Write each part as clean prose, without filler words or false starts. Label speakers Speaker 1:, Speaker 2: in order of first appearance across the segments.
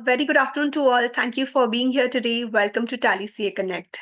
Speaker 1: Very good afternoon to all. Thank you for being here today. Welcome to Tally CA Connect.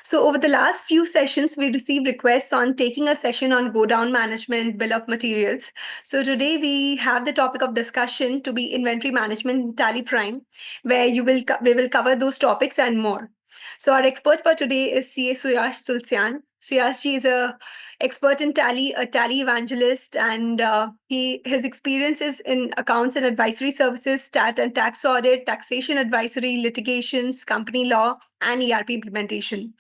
Speaker 1: So, over the last few sessions, we received requests on taking a session on go down management, bill of materials. So, today we have the topic of discussion to be inventory management in TallyPrime, where we will cover those topics and more. So, our expert for today is CA Suyash Tulsyan. Suyash ji is a expert in Tally, a Tally evangelist, and his experience is in accounts and advisory services, stat and tax audit, taxation advisory, litigations, company law, and ERP implementation.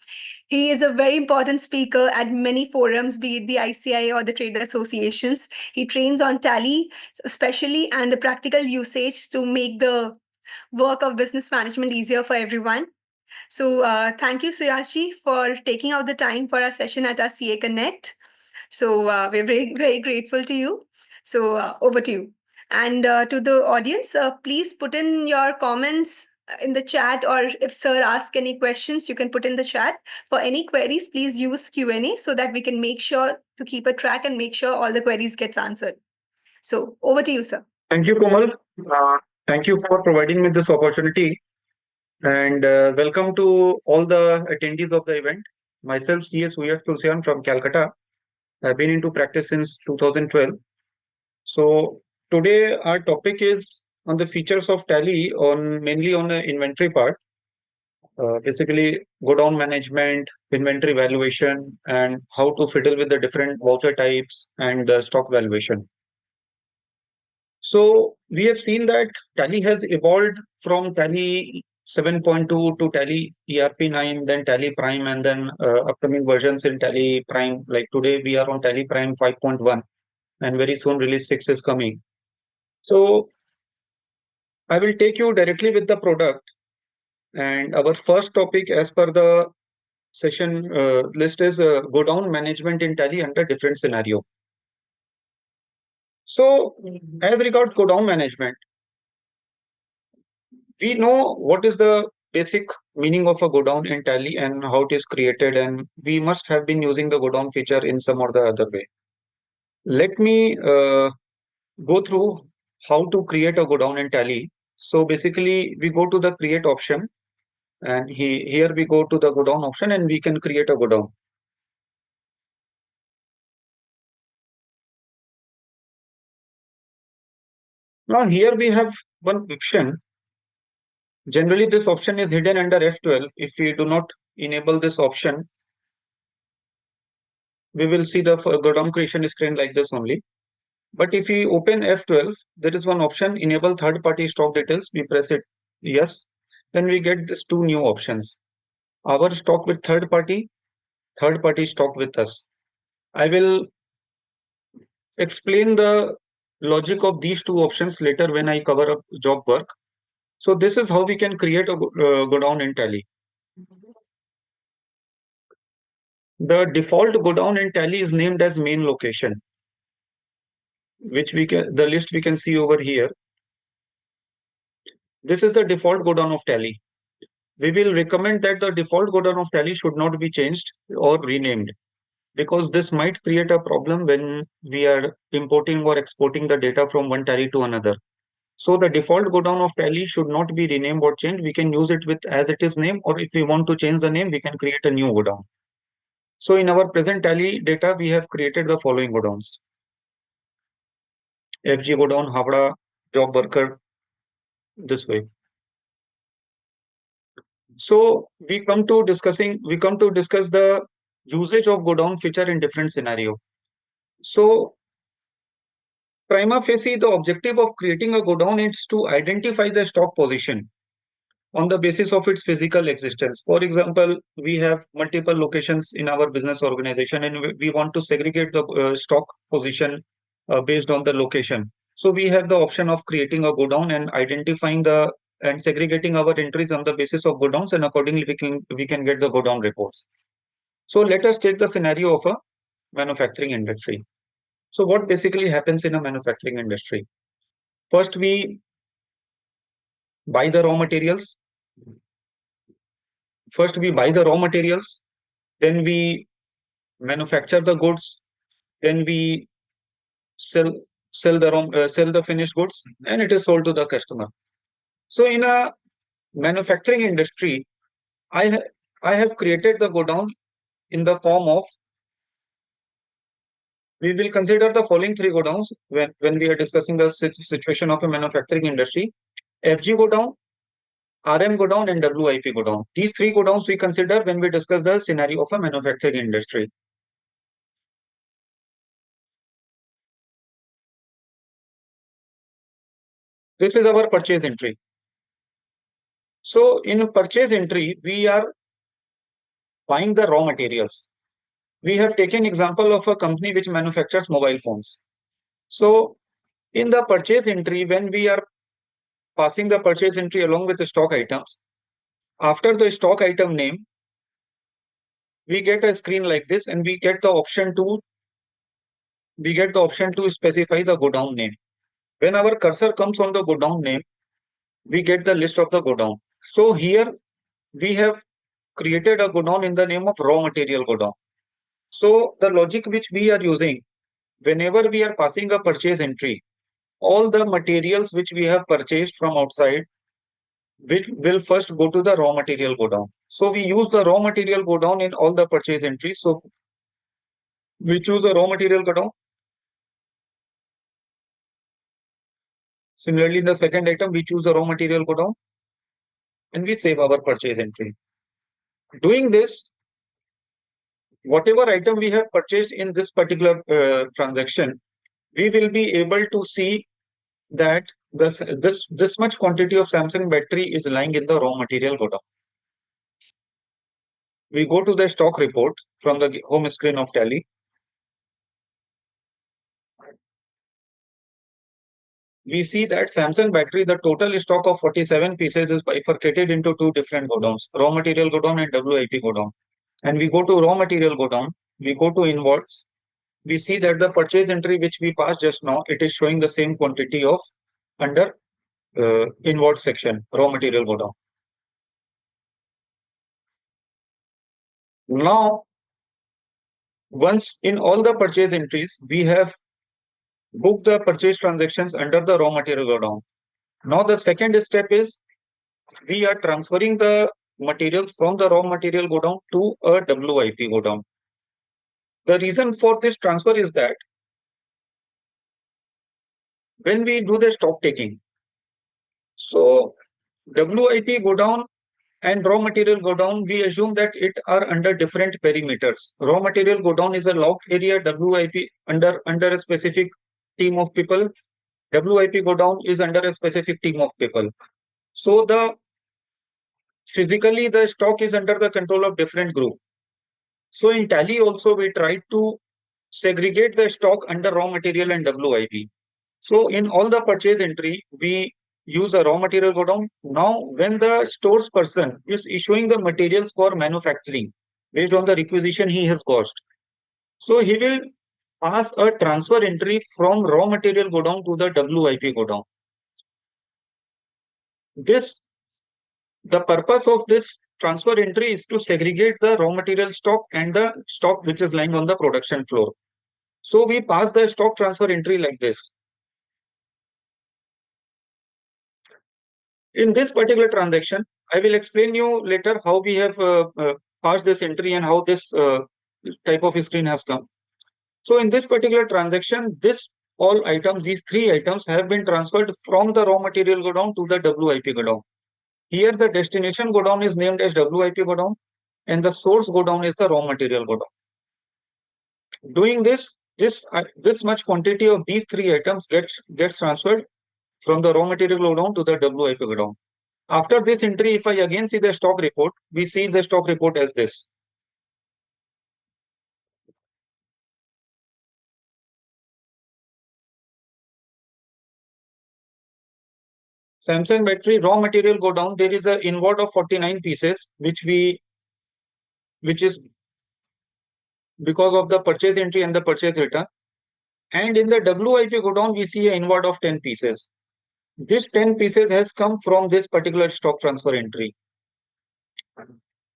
Speaker 1: He is a very important speaker at many forums, be it the ICI or the trade associations. He trains on Tally, especially, and the practical usage to make the work of business management easier for everyone. So, thank you, Suyashi, for taking out the time for our session at our CA Connect. So, we're very, very grateful to you. So, over to you. And to the audience, please put in your comments in the chat, or if sir asks any questions, you can put in the chat. For any queries, please use Q&A so that we can make sure to keep a track and make sure all the queries gets answered. So, over to you, sir.
Speaker 2: Thank you, Komal. Thank you for providing me this opportunity. And welcome to all the attendees of the event. Myself, C.A. Suyash Tulsyan from Calcutta. I've been into practice since 2012. So today our topic is on the features of Tally, on mainly on the inventory part. Basically, go down management, inventory valuation, and how to fiddle with the different voucher types and the stock valuation. So we have seen that Tally has evolved from Tally 7.2 to Tally ERP 9, then TallyPrime, and then upcoming versions in TallyPrime. Like today, we are on TallyPrime 5.1, and very soon release 6 is coming. So I will take you directly with the product. And our first topic, as per the session list, is go down management in Tally under different scenario. So, as regards go down management, we know what is the basic meaning of a go down in Tally and how it is created, and we must have been using the go down feature in some or the other way. Let me go through how to create a go down in Tally. So basically, we go to the create option, and here we go to the go down option, and we can create a go down. Now here we have one option. Generally, this option is hidden under F12. If we do not enable this option, we will see the go down creation screen like this only. But if we open F12, there is one option, enable third-party stock details. We press it, yes. Then we get these two new options. Our stock with third party stock with us. I will explain the logic of these two options later when I cover up job work. So this is how we can create a go down in Tally. The default go down in Tally is named as main location, which the list we can see over here. This is the default go down of Tally. We will recommend that the default go down of Tally should not be changed or renamed, because this might create a problem when we are importing or exporting the data from one Tally to another. So the default go down of Tally should not be renamed or changed. We can use it with as it is name, or if we want to change the name, we can create a new go down. So in our present Tally data, we have created the following go downs. FG go down, Havda, job worker, this way. So we come to discuss the usage of go down feature in different scenario. So prima facie, the objective of creating a go down is to identify the stock position on the basis of its physical existence. For example, we have multiple locations in our business organization, and we want to segregate the stock position based on the location. So we have the option of creating a go down and identifying and segregating our entries on the basis of go downs, and accordingly we can get the go down reports. So let us take the scenario of a manufacturing industry. So what basically happens in a manufacturing industry? First, we buy the raw materials. Then we manufacture the goods. Then we sell the finished goods, and it is sold to the customer. So in a manufacturing industry, I have created the godown in the form of, we will consider the following three godowns when we are discussing the situation of a manufacturing industry: FG godown, RM godown, and WIP godown. These three godowns we consider when we discuss the scenario of a manufacturing industry. This is our purchase entry. So in purchase entry, we are buying the raw materials. We have taken example of a company which manufactures mobile phones. So in the purchase entry, when we are passing the purchase entry along with the stock items, after the stock item name, we get a screen like this, and we get the option to specify the godown name. When our cursor comes on the godown name, we get the list of the godown. So here we have created a godown in the name of raw material godown. So the logic which we are using, whenever we are passing a purchase entry, all the materials which we have purchased from outside which will first go to the raw material godown. So we use the raw material godown in all the purchase entries. So we choose a raw material godown. Similarly, in the second item, we choose a raw material godown and we save our purchase entry. Doing this, whatever item we have purchased in this particular transaction, we will be able to see that this much quantity of Samsung battery is lying in the raw material godown. We go to the stock report from the home screen of Tally. We see that Samsung battery, the total stock of 47 pieces is bifurcated into two different godowns, raw material godown and WIP godown. And we go to raw material godown, we go to inwards, we see that the purchase entry which we passed just now, it is showing the same quantity of under inward section, raw material godown. Now, once in all the purchase entries, we have booked the purchase transactions under the raw material godown. Now, the second step is we are transferring the materials from the raw material godown to a WIP godown. The reason for this transfer is that when we do the stock taking, so WIP godown and raw material godown, we assume that it are under different perimeters. Raw material godown is a locked area, WIP under a specific team of people. WIP godown is under a specific team of people. So the physically the stock is under the control of different group. So in Tally also we try to segregate the stock under raw material and WIP. So in all the purchase entry, we use a raw material godown. Now, when the stores person is issuing the materials for manufacturing based on the requisition he has got, so he will pass a transfer entry from raw material godown to the WIP godown. This the purpose of this transfer entry is to segregate the raw material stock and the stock which is lying on the production floor. So we pass the stock transfer entry like this. In this particular transaction, I will explain you later how we have passed this entry and how this type of screen has come. So in this particular transaction, these three items have been transferred from the raw material godown to the WIP godown. Here the destination godown is named as WIP godown and the source godown is the raw material godown. Doing this much quantity of these three items gets transferred from the raw material godown to the WIP godown. After this entry, if I again see the stock report, we see the stock report as this. Samsung battery raw material godown, there is an inward of 49 pieces, which is because of the purchase entry and the purchase return. And in the WIP godown, we see an inward of 10 pieces. This 10 pieces has come from this particular stock transfer entry.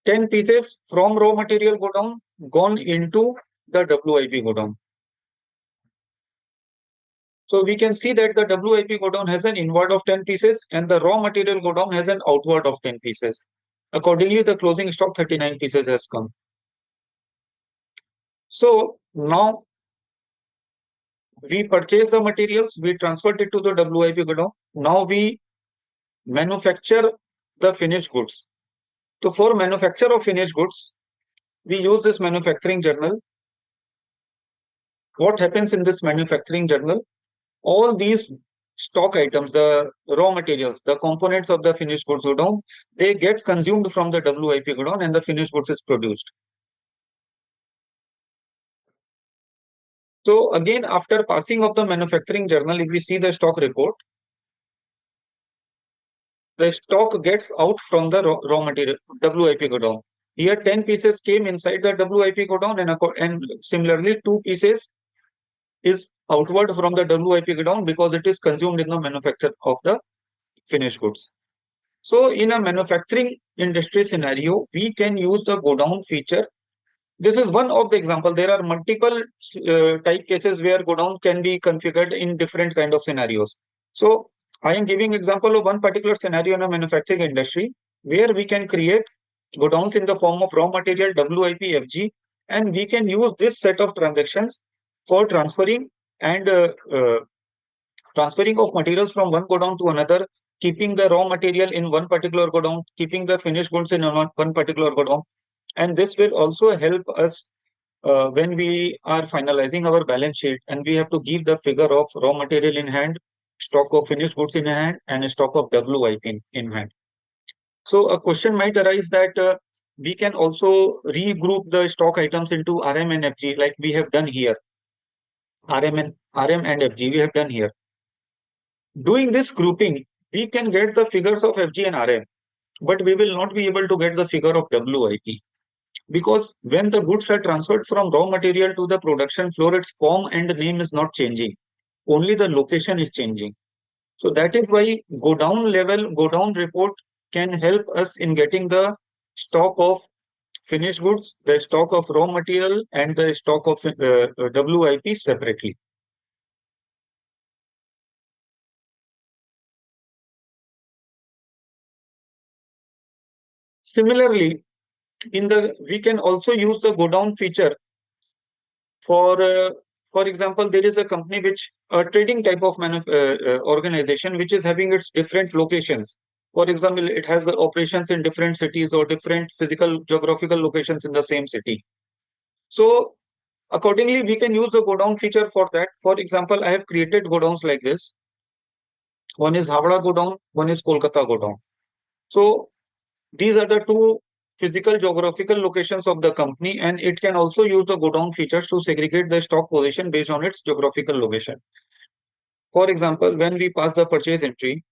Speaker 2: 10 pieces from raw material godown gone into the WIP godown. So we can see that the WIP godown has an inward of 10 pieces and the raw material godown has an outward of 10 pieces. Accordingly, the closing stock 39 pieces has come. So now we purchase the materials, we transferred it to the WIP godown. Now we manufacture the finished goods. So for manufacture of finished goods, we use this manufacturing journal. What happens in this manufacturing journal? All these stock items, the raw materials, the components of the finished goods godown, they get consumed from the WIP godown and the finished goods is produced. So again, after passing of the manufacturing journal, if we see the stock report, the stock gets out from the raw material WIP godown. Here 10 pieces came inside the WIP godown and similarly 2 pieces is outward from the WIP godown because it is consumed in the manufacture of the finished goods. So in a manufacturing industry scenario, we can use the godown feature. This is one of the example. There are multiple type cases where godown can be configured in different kind of scenarios. So I am giving example of one particular scenario in a manufacturing industry where we can create godowns in the form of raw material WIP FG, and we can use this set of transactions for and transferring of materials from one godown to another, keeping the raw material in one particular godown, keeping the finished goods in one particular godown. And this will also help us when we are finalizing our balance sheet and we have to give the figure of raw material in hand, stock of finished goods in hand, and stock of WIP in hand. So a question might arise that we can also regroup the stock items into RM and FG like we have done here. RM and FG we have done here. Doing this grouping, we can get the figures of FG and RM, but we will not be able to get the figure of WIP. Because when the goods are transferred from raw material to the production floor, its form and name is not changing. Only the location is changing. So that is why godown report can help us in getting the stock of finished goods, the stock of raw material, and the stock of WIP separately. Similarly, we can also use the godown feature for example, there is a company which a trading type of organization which is having its different locations. For example, it has operations in different cities or different physical geographical locations in the same city. So accordingly, we can use the godown feature for that. For example, I have created godowns like this. One is Havda godown, one is Kolkata godown. So these are the two physical geographical locations of the company, and it can also use the godown features to segregate the stock position based on its geographical location. For example, when we pass the purchase entry,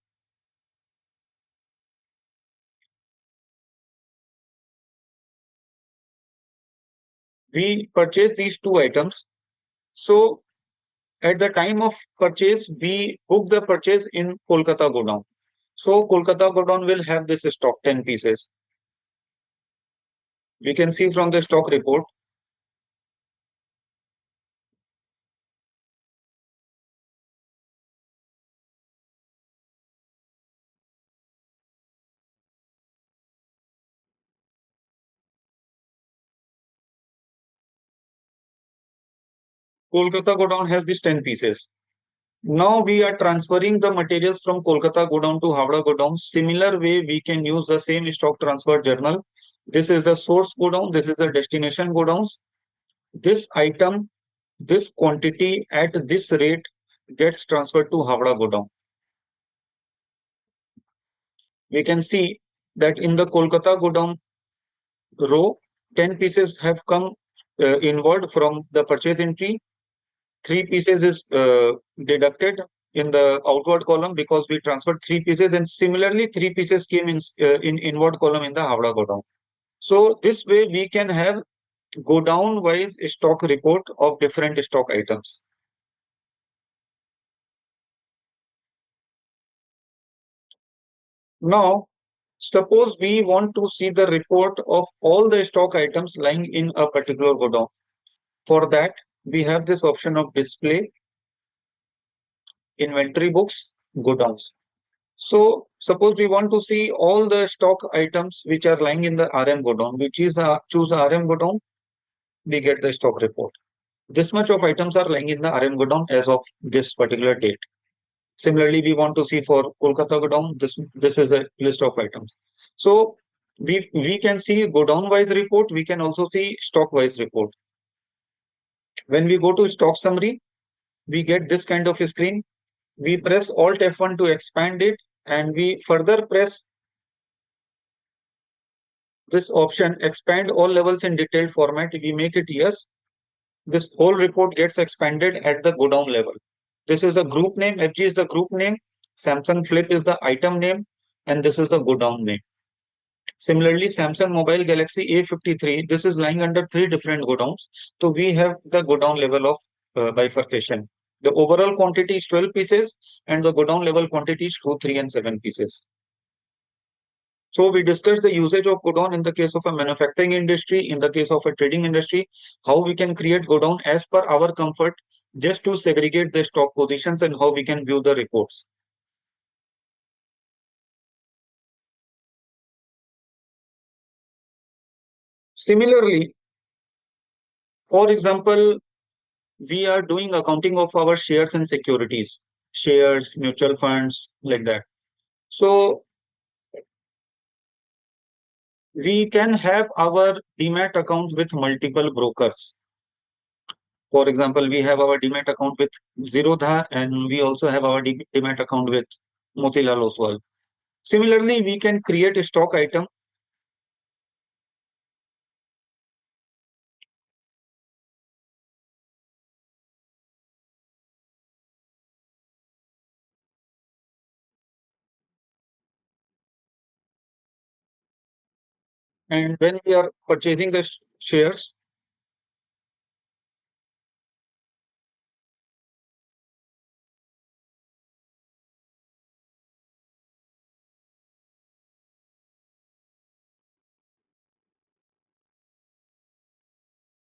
Speaker 2: we purchase these two items. So at the time of purchase, we book the purchase in Kolkata godown. So Kolkata godown will have this stock 10 pieces. We can see from the stock report. Kolkata godown has these 10 pieces. Now we are transferring the materials from Kolkata godown to Havda godown. Similar way, we can use the same stock transfer journal. This is the source godown. This is the destination godowns. This item, this quantity at this rate gets transferred to Havda godown. We can see that in the Kolkata godown row, 10 pieces have come inward from the purchase entry. 3 pieces is deducted in the outward column because we transferred 3 pieces, and similarly 3 pieces came in inward column in the Havda godown. So this way we can have godown wise stock report of different stock items. Now suppose we want to see the report of all the stock items lying in a particular godown. For that, we have this option of display. inventory books, godowns. So suppose we want to see all the stock items which are lying in the RM godown, which is choose the RM godown, we get the stock report. This much of items are lying in the RM godown as of this particular date. Similarly, we want to see for Kolkata godown, this is a list of items. So we can see godown wise report, we can also see stock wise report. When we go to stock summary, we get this kind of a screen. We press Alt F1 to expand it, and we further press this option, expand all levels in detailed format. If we make it yes, this whole report gets expanded at the go down level. This is the group name, FG is the group name, Samsung Flip is the item name, and this is the go down name. Similarly, Samsung Mobile Galaxy A53, this is lying under three different godowns. So we have the godown level of bifurcation. The overall quantity is 12 pieces, and the godown level quantity is 2, 3, and 7 pieces. So we discussed the usage of godown in the case of a manufacturing industry, in the case of a trading industry, how we can create godown as per our comfort, just to segregate the stock positions and how we can view the reports. Similarly, for example, we are doing accounting of our shares and securities, shares, mutual funds, like that. So we can have our demat account with multiple brokers. For example, we have our demat account with Zerodha, and we also have our demat account with Motilal Oswal. Similarly, we can create a stock item. And when we are purchasing the shares,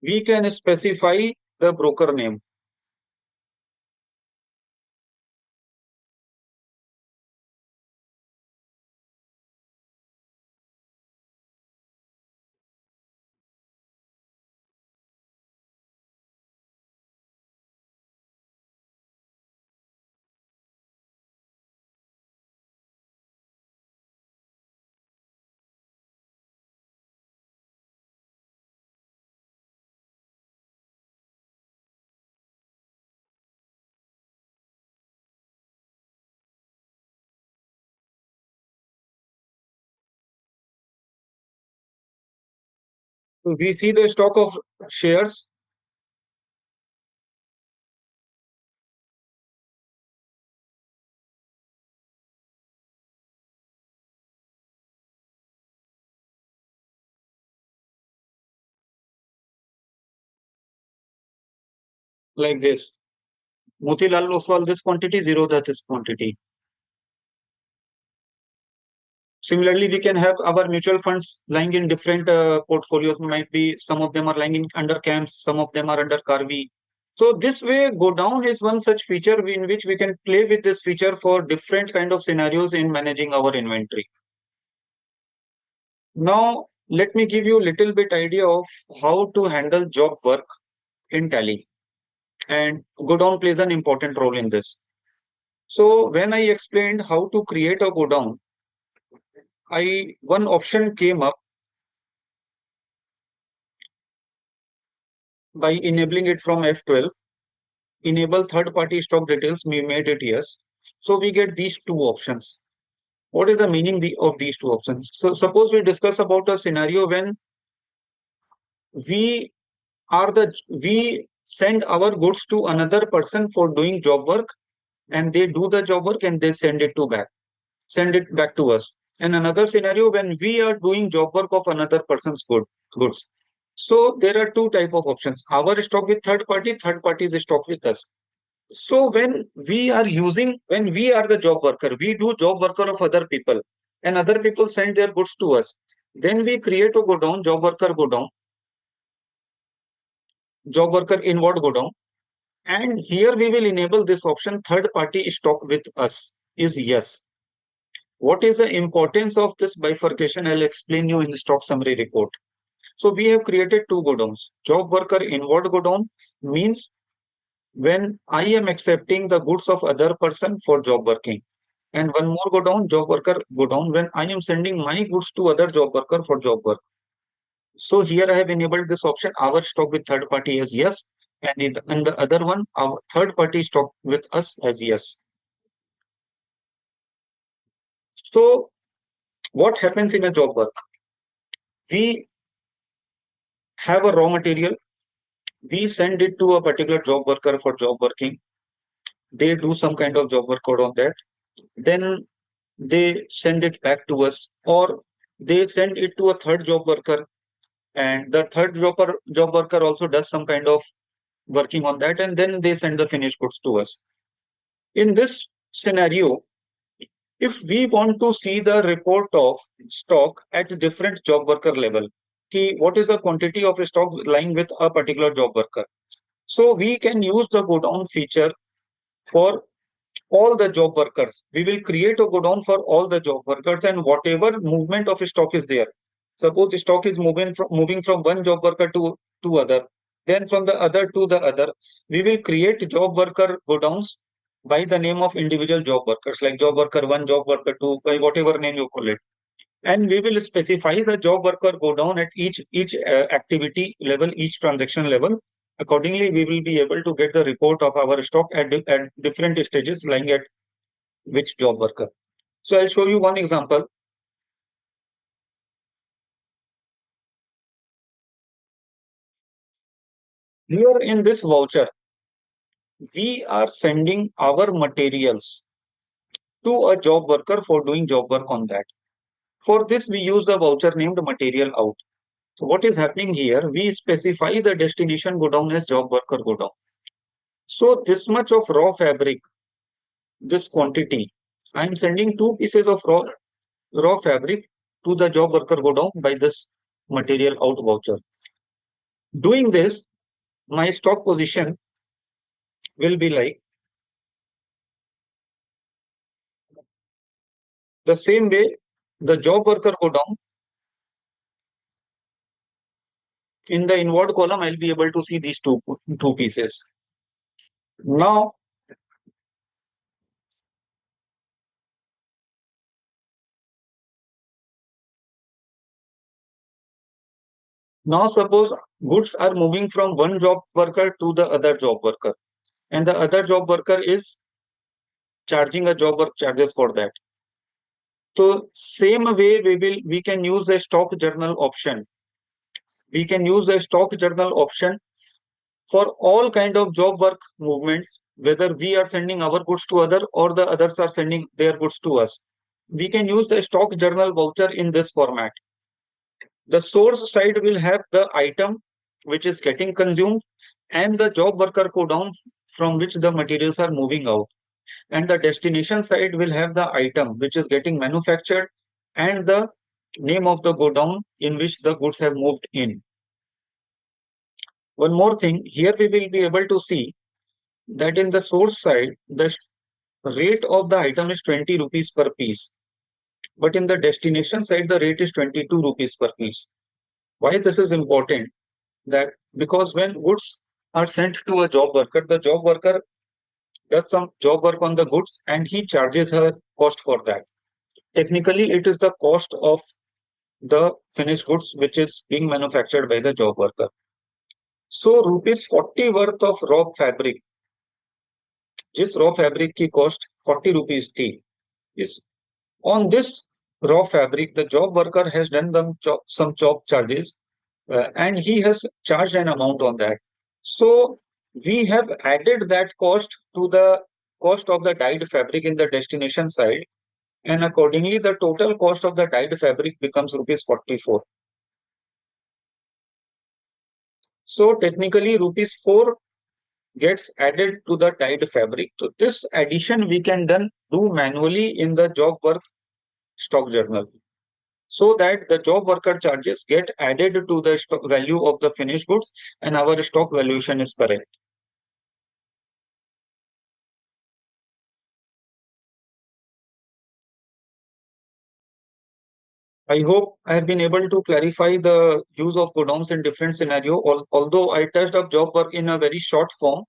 Speaker 2: we can specify the broker name. So we see the stock of shares. Like this. Motilal Oswal, this quantity, Zerodha, this quantity. Similarly, we can have our mutual funds lying in different portfolios. Might be some of them are lying in under camps, some of them are under Carvi. So this way, go down is one such feature in which we can play with this feature for different kind of scenarios in managing our inventory. Now, let me give you a little bit idea of how to handle job work in Tally. And go down plays an important role in this. So when I explained how to create a go down, one option came up by enabling it from F12. Enable third party stock details, we made it yes. So we get these two options. What is the meaning of these two options? So suppose we discuss about a scenario when we we send our goods to another person for doing job work, and they do the job work and they send it back to us. And another scenario when we are doing job work of another person's goods. So there are two type of options. Our stock with third party's stock with us. So when we are the job worker, we do job worker of other people, and other people send their goods to us. Then we create a go down, job worker inward go down. And here we will enable this option, third party stock with us is yes. What is the importance of this bifurcation? I'll explain you in the stock summary report. So we have created two godowns. Job worker inward godown means when I am accepting the goods of other person for job working. And one more godown, job worker godown, when I am sending my goods to other job worker for job work. So here I have enabled this option, our stock with third party as yes, and in the other one, our third party stock with us as yes. So what happens in a job work? We have a raw material, we send it to a particular job worker for job working. They do some kind of job work code on that. Then they send it back to us, or they send it to a third job worker, and the third job worker also does some kind of working on that, and then they send the finished goods to us. In this scenario, if we want to see the report of stock at different job worker level, what is the quantity of stock lying with a particular job worker? So we can use the go down feature for all the job workers. We will create a godown for all the job workers, and whatever movement of stock is there. Suppose the stock is moving from one job worker to other, then from the other to the other. We will create job worker godowns by the name of individual job workers, like job worker one, job worker two, by whatever name you call it. And we will specify the job worker go down at each activity level, each transaction level. Accordingly, we will be able to get the report of our stock at different stages lying at which job worker. So I'll show you one example. Here in this voucher, we are sending our materials to a job worker for doing job work on that. For this, we use the voucher named material out. So what is happening here? We specify the destination go down as job worker go down. So this much of raw fabric, this quantity, I am sending two pieces of raw fabric to the job worker go down by this material out voucher. Doing this, my stock position will be like the same way the job worker go down. In the inward column, I'll be able to see these two pieces. Now, now suppose goods are moving from one job worker to the other job worker, and the other job worker is charging a job work charges for that. So same way we can use the stock journal option. We can use the stock journal option for all kind of job work movements, whether we are sending our goods to other or the others are sending their goods to us. We can use the stock journal voucher in this format. The source side will have the item which is getting consumed and the job worker go down from which the materials are moving out. And the destination side will have the item which is getting manufactured and the name of the go down in which the goods have moved in. One more thing, here we will be able to see that in the source side, the rate of the item is 20 rupees per piece. But in the destination side, the rate is 22 rupees per piece. Why this is important? That because when goods are sent to a job worker, the job worker does some job work on the goods and he charges her cost for that. Technically, it is the cost of the finished goods which is being manufactured by the job worker. So rupees 40 worth of raw fabric, जिस raw fabric की cost 40 rupees थी, is on this raw fabric, the job worker has done some job charges and he has charged an amount on that. So we have added that cost to the cost of the dyed fabric in the destination side, and accordingly the total cost of the dyed fabric becomes rupees 44. So technically rupees 4 gets added to the dyed fabric. So this addition we can then do manually in the job work stock journal, so that the job worker charges get added to the stock value of the finished goods and our stock valuation is correct. I hope I have been able to clarify the use of godowns in different scenario. Although I touched up job work in a very short form,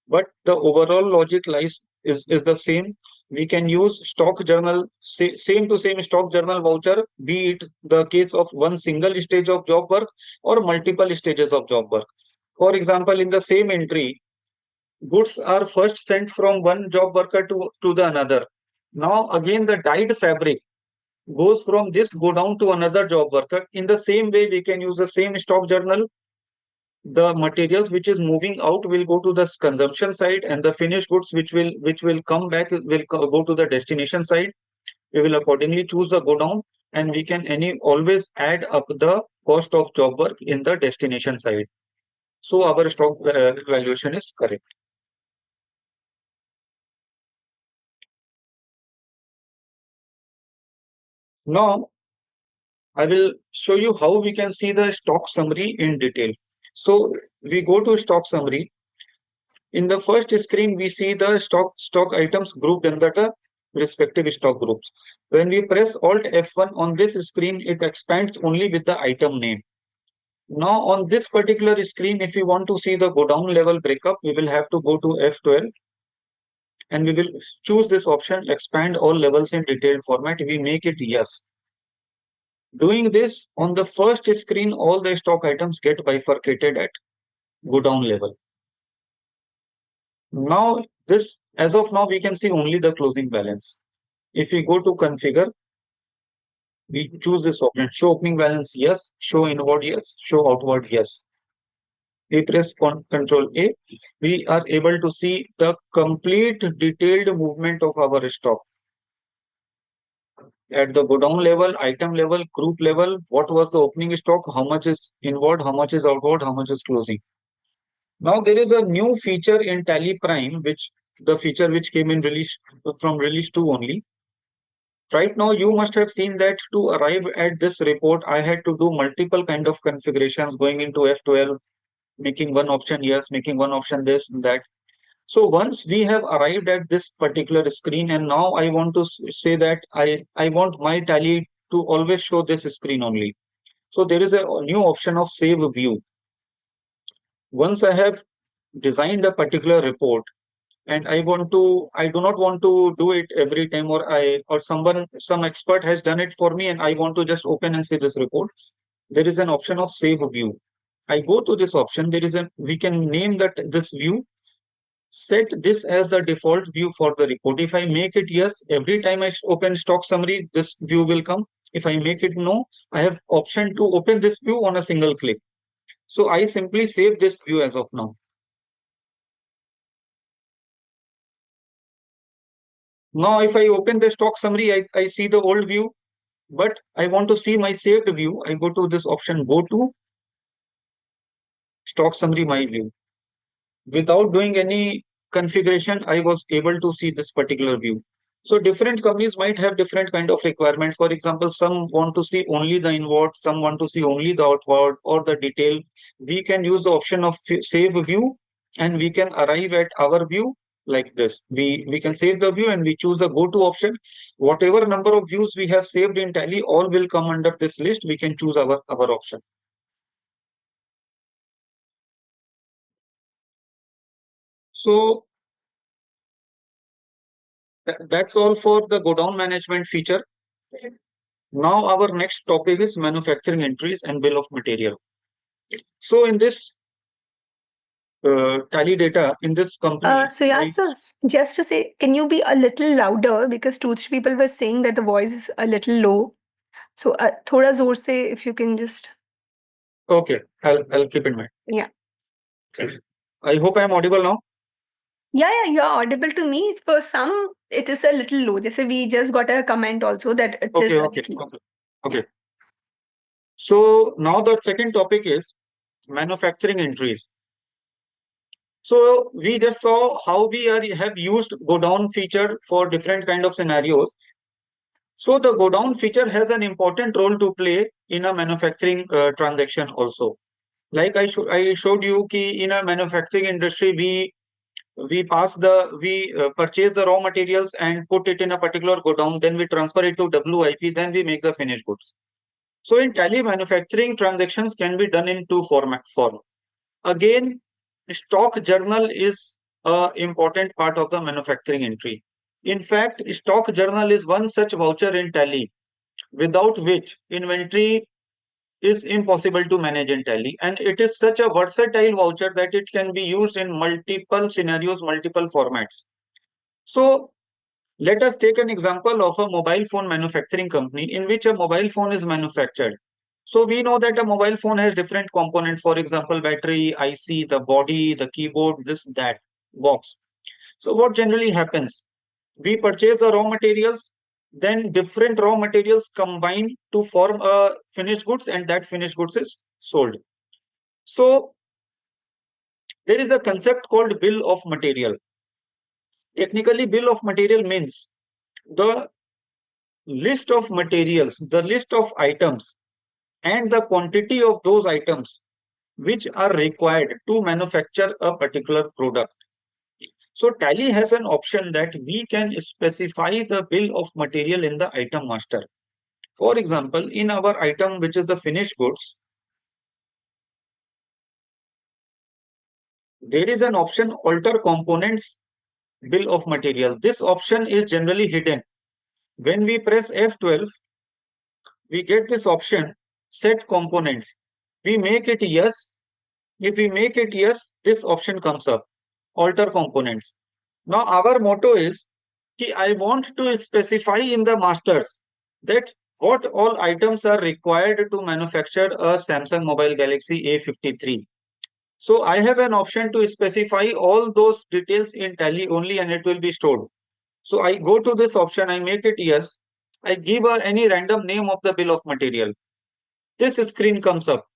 Speaker 2: but the overall logic lies is the same. We can use stock journal, same to same stock journal voucher, be it the case of one single stage of job work or multiple stages of job work. For example, in the same entry, goods are first sent from one job worker to the another. Now again the dyed fabric goes from this go down to another job worker. In the same way, we can use the same stock journal. The materials which is moving out will go to the consumption side, and the finished goods which will come back will go to the destination side. We will accordingly choose the go down, and we can always add up the cost of job work in the destination side. So our stock valuation is correct. Now I will show you how we can see the stock summary in detail. So we go to stock summary. In the first screen, we see the stock items grouped under the respective stock groups. When we press Alt F1 on this screen, it expands only with the item name. Now on this particular screen, if we want to see the go down level breakup, we will have to go to F12 and we will choose this option, expand all levels in detailed format. We make it yes. Doing this on the first screen, all the stock items get bifurcated at go down level. Now this, as of now, we can see only the closing balance. If we go to configure, we choose this option, show opening balance, yes, show inward, yes, show outward, yes. We press Control A, we are able to see the complete detailed movement of our stock. At the go down level, item level, group level, what was the opening stock, how much is inward, how much is outward, how much is closing. Now there is a new feature in TallyPrime, which the feature which came in release from release 2 only. Right now, you must have seen that to arrive at this report, I had to do multiple kind of configurations going into F12, making one option yes, making one option this and that. So once we have arrived at this particular screen, and now I want to say that I want my tally to always show this screen only. So there is a new option of save view. Once I have designed a particular report, and I do not want to do it every time, or some expert has done it for me and I want to just open and see this report. There is an option of save view. I go to this option. We can name that this view, set this as the default view for the report. If I make it yes, every time I open stock summary, this view will come. If I make it no, I have option to open this view on a single click. So I simply save this view as of now. Now, if I open the stock summary, I see the old view, but I want to see my saved view. I go to this option, go to stock summary, my view. Without doing any configuration, I was able to see this particular view. So different companies might have different kind of requirements. For example, some want to see only the inward, some want to see only the outward or the detail. We can use the option of save view and we can arrive at our view like this. We can save the view and we choose the go to option. Whatever number of views we have saved in Tally, all will come under this list. We can choose our option. So that's all for the go down management feature. Now our next topic is manufacturing entries and bill of material. So in this tally data in this company,
Speaker 1: So yeah, sir, just to say, can you be a little louder because two, three people were saying that the voice is a little low. So thoda zor se, if you can just.
Speaker 2: okay, I'll keep in mind.
Speaker 1: Yeah.
Speaker 2: I hope I am audible now.
Speaker 1: Yeah, you're audible to me. For some, it is a little low. Just we just got a comment also that it is
Speaker 2: Okay,
Speaker 1: a
Speaker 2: okay,
Speaker 1: little low.
Speaker 2: okay, okay. So now the second topic is manufacturing entries. So we just saw how have used go down feature for different kind of scenarios. So the go down feature has an important role to play in a manufacturing transaction also. Like I showed you ki in a manufacturing industry, we purchase the raw materials and put it in a particular godown, then we transfer it to WIP, then we make the finished goods. So in Tally, manufacturing transactions can be done in two form. Again, stock journal is an important part of the manufacturing entry. In fact, stock journal is one such voucher in Tally, without which inventory is impossible to manage in Tally. And it is such a versatile voucher that it can be used in multiple scenarios, multiple formats. So let us take an example of a mobile phone manufacturing company in which a mobile phone is manufactured. So we know that a mobile phone has different components, for example, battery, IC, the body, the keyboard, this, that, box. So what generally happens? We purchase the raw materials, then different raw materials combine to form a finished goods, and that finished goods is sold. So there is a concept called bill of material. Technically, bill of material means the list of materials, the list of items, and the quantity of those items which are required to manufacture a particular product. So Tally has an option that we can specify the bill of material in the item master. For example, in our item, which is the finished goods, there is an option alter components bill of material. This option is generally hidden. When we press F12, we get this option set components. We make it yes. If we make it yes, this option comes up, alter components. Now our motto is कि I want to specify in the masters that what all items are required to manufacture a Samsung Mobile Galaxy A53. So I have an option to specify all those details in Tally only and it will be stored. So I go to this option, I make it yes. I give any random name of the bill of material. This screen comes up.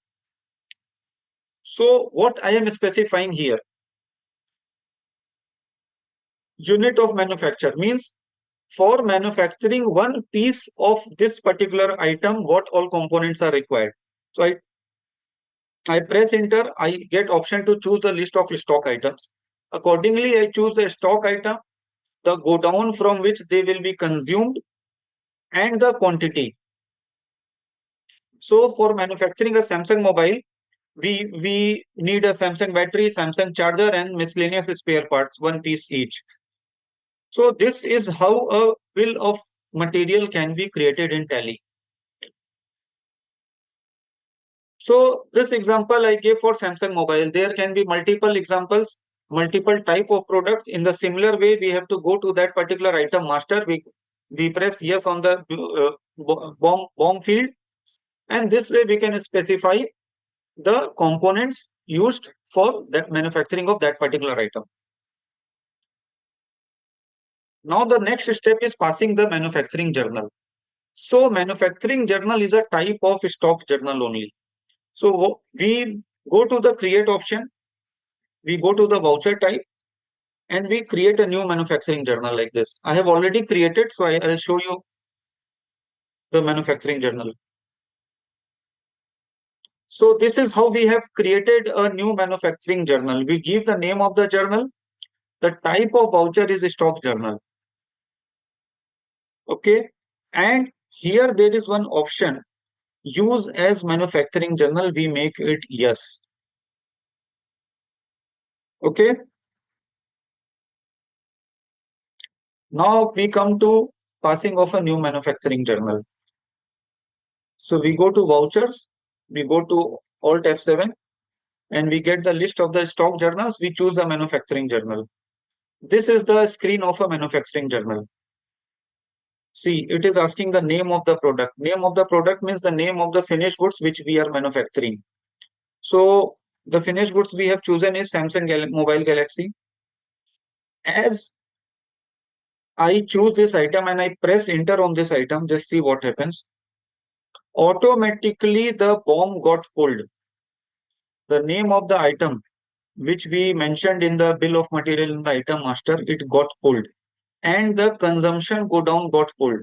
Speaker 2: So what I am specifying here, unit of manufacture means for manufacturing one piece of this particular item, what all components are required. So I press enter, I get option to choose the list of stock items. Accordingly, I choose the stock item, the godown from which they will be consumed, and the quantity. So for manufacturing a Samsung mobile, we need a Samsung battery, Samsung charger, and miscellaneous spare parts, one piece each. So this is how a bill of material can be created in Tally. So this example I gave for Samsung mobile, there can be multiple examples, multiple type of products. In the similar way, we have to go to that particular item master. We press yes on the bomb field, and this way we can specify the components used for that manufacturing of that particular item. Now the next step is passing the manufacturing journal. So manufacturing journal is a type of stock journal only. So we go to the create option, we go to the voucher type, and we create a new manufacturing journal like this. I have already created, so I'll show you the manufacturing journal. So this is how we have created a new manufacturing journal. We give the name of the journal. The type of voucher is a stock journal. Okay. And here there is one option, use as manufacturing journal. We make it yes. Okay. Now we come to passing of a new manufacturing journal. So we go to vouchers, we go to Alt F7, and we get the list of the stock journals. We choose the manufacturing journal. This is the screen of a manufacturing journal. See, it is asking the name of the product. Name of the product means the name of the finished goods which we are manufacturing. So the finished goods we have chosen is Samsung Mobile Galaxy. As I choose this item and I press enter on this item, just see what happens. Automatically the bomb got pulled. The name of the item which we mentioned in the bill of material in the item master, it got pulled. And the consumption go down got pulled.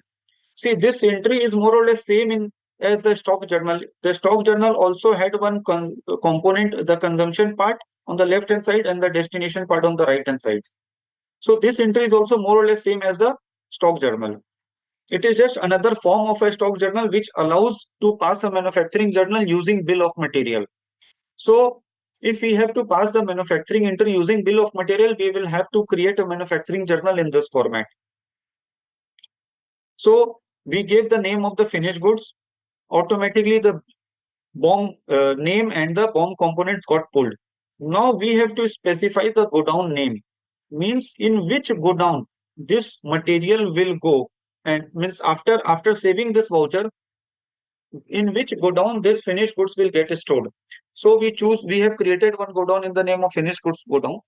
Speaker 2: See, this entry is more or less same in as the stock journal. The stock journal also had one component, the consumption part on the left hand side and the destination part on the right hand side. So this entry is also more or less same as the stock journal. It is just another form of a stock journal which allows to pass a manufacturing journal using bill of material. So if we have to pass the manufacturing entry using bill of material, we will have to create a manufacturing journal in this format. So we gave the name of the finished goods. Automatically the BOM name and the BOM components got pulled. Now we have to specify the godown name. Means in which godown this material will go, and means after saving this voucher, in which godown this finished goods will get stored. So we have created one godown in the name of finished goods godown.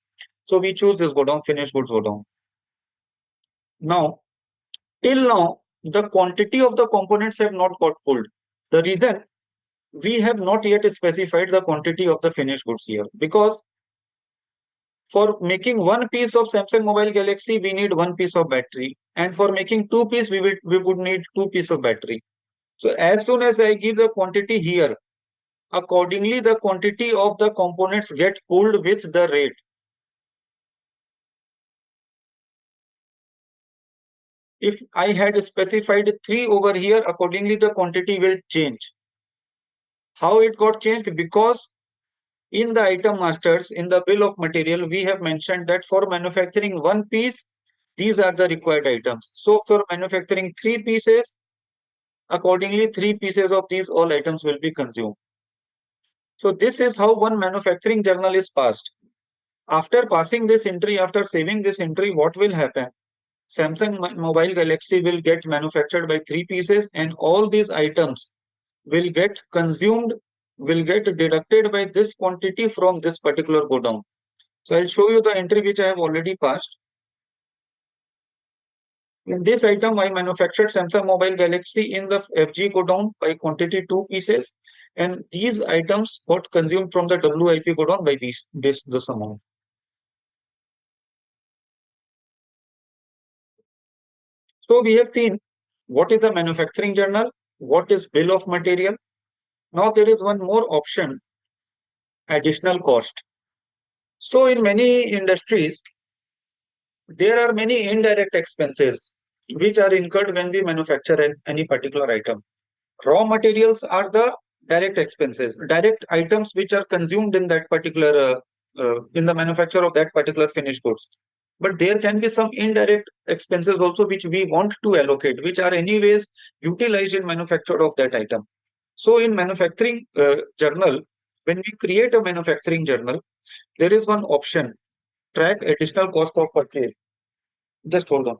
Speaker 2: So we choose this godown, finished goods godown. Now, till now, the quantity of the components have not got pulled. The reason, we have not yet specified the quantity of the finished goods here, because for making one piece of Samsung Mobile Galaxy, we need one piece of battery, and for making two piece, we would need two piece of battery. So as soon as I give the quantity here, accordingly the quantity of the components get pulled with the rate. If I had specified 3 over here, accordingly the quantity will change. How it got changed? Because in the item masters, in the bill of material, we have mentioned that for manufacturing one piece, these are the required items. So for manufacturing 3 pieces, accordingly 3 pieces of these all items will be consumed. So this is how one manufacturing journal is passed. After passing this entry, after saving this entry, what will happen? Samsung Mobile Galaxy will get manufactured by 3 pieces, and all these items will get consumed, will get deducted by this quantity from this particular godown. So I'll show you the entry which I have already passed. In this item, I manufactured Samsung Mobile Galaxy in the FG godown by quantity 2 pieces, and these items got consumed from the WIP godown by this amount. So we have seen what is the manufacturing journal, what is bill of material. Now there is one more option, additional cost. So in many industries, there are many indirect expenses which are incurred when we manufacture any particular item. Raw materials are the direct expenses, direct items which are consumed in that particular in the manufacture of that particular finished goods. But there can be some indirect expenses also which we want to allocate, which are anyways utilized in manufacture of that item. So in manufacturing journal, when we create a manufacturing journal, there is one option, track additional cost of purchase. Just hold on.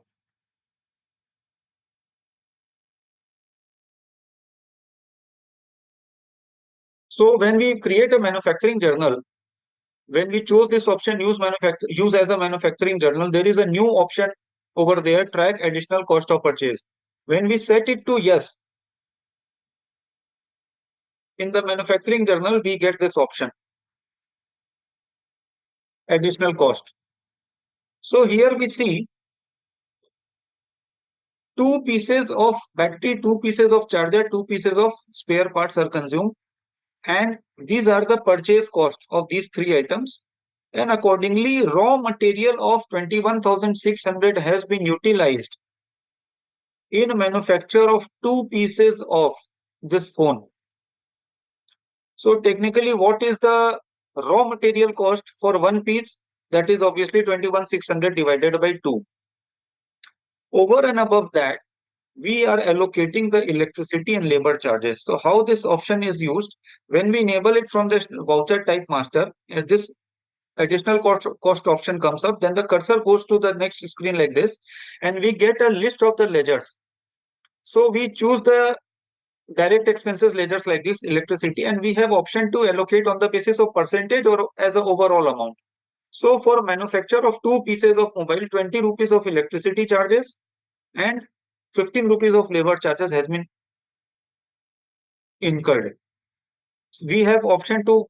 Speaker 2: So when we create a manufacturing journal, when we choose this option, use as a manufacturing journal, there is a new option over there, track additional cost of purchase. When we set it to yes, in the manufacturing journal, we get this option, additional cost. So here we see 2 pieces of battery, 2 pieces of charger, 2 pieces of spare parts are consumed. And these are the purchase cost of these 3 items. And accordingly, raw material of 21,600 has been utilized in manufacture of 2 pieces of this phone. So technically, what is the raw material cost for one piece? That is obviously 21,600 divided by 2. Over and above that, we are allocating the electricity and labor charges. So how this option is used, when we enable it from this voucher type master, this additional cost option comes up, then the cursor goes to the next screen like this, and we get a list of the ledgers. So we choose the direct expenses ledgers like this, electricity, and we have option to allocate on the basis of percentage or as an overall amount. So for manufacture of 2 pieces of mobile, 20 rupees of electricity charges and 15 rupees of labor charges has been incurred. We have option to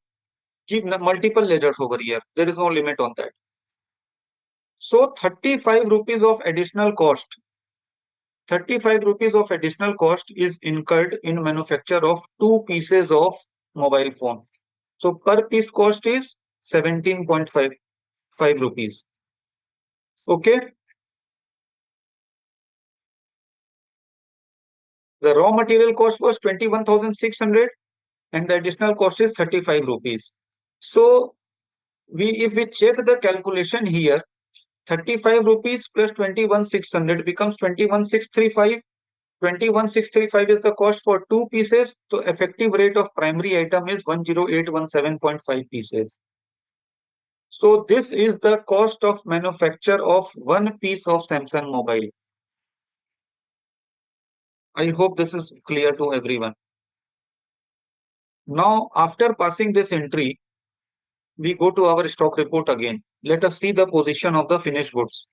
Speaker 2: give multiple ledgers over here. There is no limit on that. So 35 rupees of additional cost 35 rupees of additional cost is incurred in manufacture of 2 pieces of mobile phone. So per piece cost is 17.55 rupees. Okay. The raw material cost was 21,600 and the additional cost is 35 rupees. So if we check the calculation here, 35 rupees plus 21,600 becomes 21,635. 21,635 is the cost for two pieces. So effective rate of primary item is 10817.5 pieces. So this is the cost of manufacture of one piece of Samsung mobile. I hope this is clear to everyone. Now, after passing this entry, we go to our stock report again. Let us see the position of the finished goods.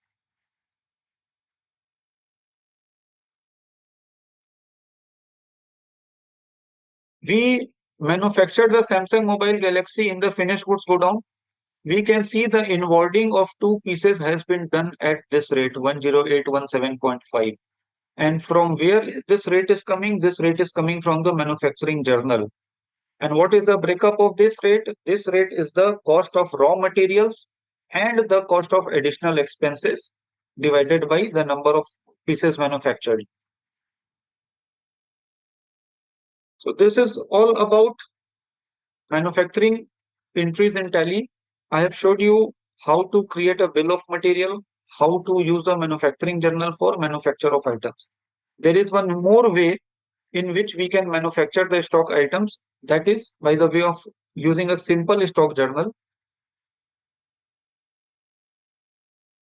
Speaker 2: We manufactured the Samsung Mobile Galaxy in the finished goods godown. We can see the inwarding of two pieces has been done at this rate, 10817.5. And from where this rate is coming? This rate is coming from the manufacturing journal. And what is the breakup of this rate? This rate is the cost of raw materials and the cost of additional expenses divided by the number of pieces manufactured. So this is all about manufacturing entries in Tally. I have showed you how to create a bill of material, how to use the manufacturing journal for manufacture of items. There is one more way in which we can manufacture the stock items, that is by the way of using a simple stock journal.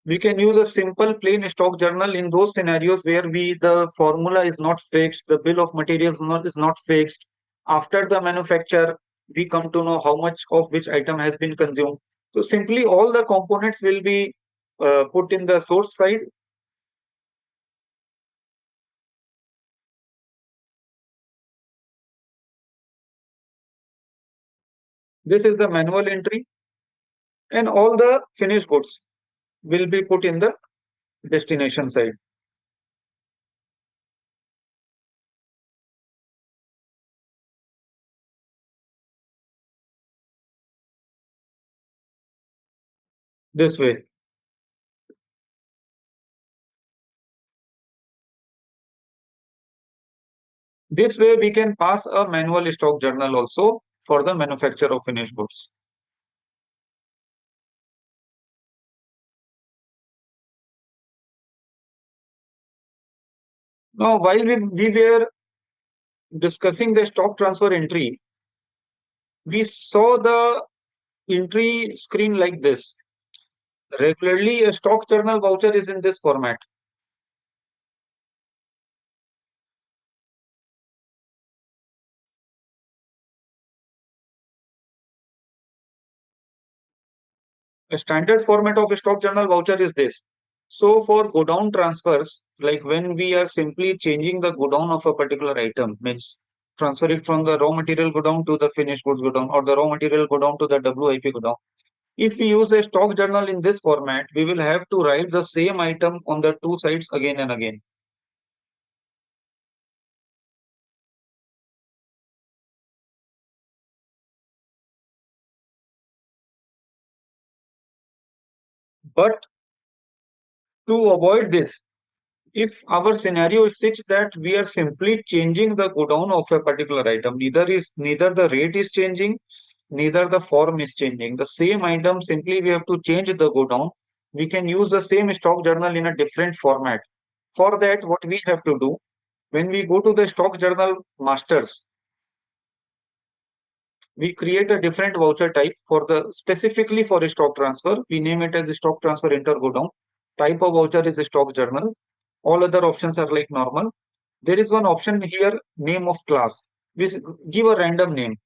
Speaker 2: We can use a simple plain stock journal in those scenarios where the formula is not fixed, the bill of materials is not fixed. After the manufacture, we come to know how much of which item has been consumed. So simply all the components will be put in the source side. This is the manual entry, and all the finished goods will be put in the destination side. This way. This way we can pass a manual stock journal also for the manufacture of finished goods. Now, while we were discussing the stock transfer entry, we saw the entry screen like this. Regularly, a stock journal voucher is in this format. A standard format of a stock journal voucher is this. So for godown transfers, like when we are simply changing the godown of a particular item, means transfer it from the raw material godown to the finished goods godown or the raw material godown to the WIP godown. If we use a stock journal in this format, we will have to write the same item on the two sides again and again. But to avoid this, if our scenario is such that we are simply changing the godown of a particular item, neither the rate is changing, neither the form is changing. The same item, simply we have to change the godown. We can use the same stock journal in a different format. For that, what we have to do, when we go to the stock journal masters, we create a different voucher type for the specifically for a stock transfer. We name it as a stock transfer enter godown. Type of voucher is a stock journal. All other options are like normal. There is one option here, name of class. We give a random name,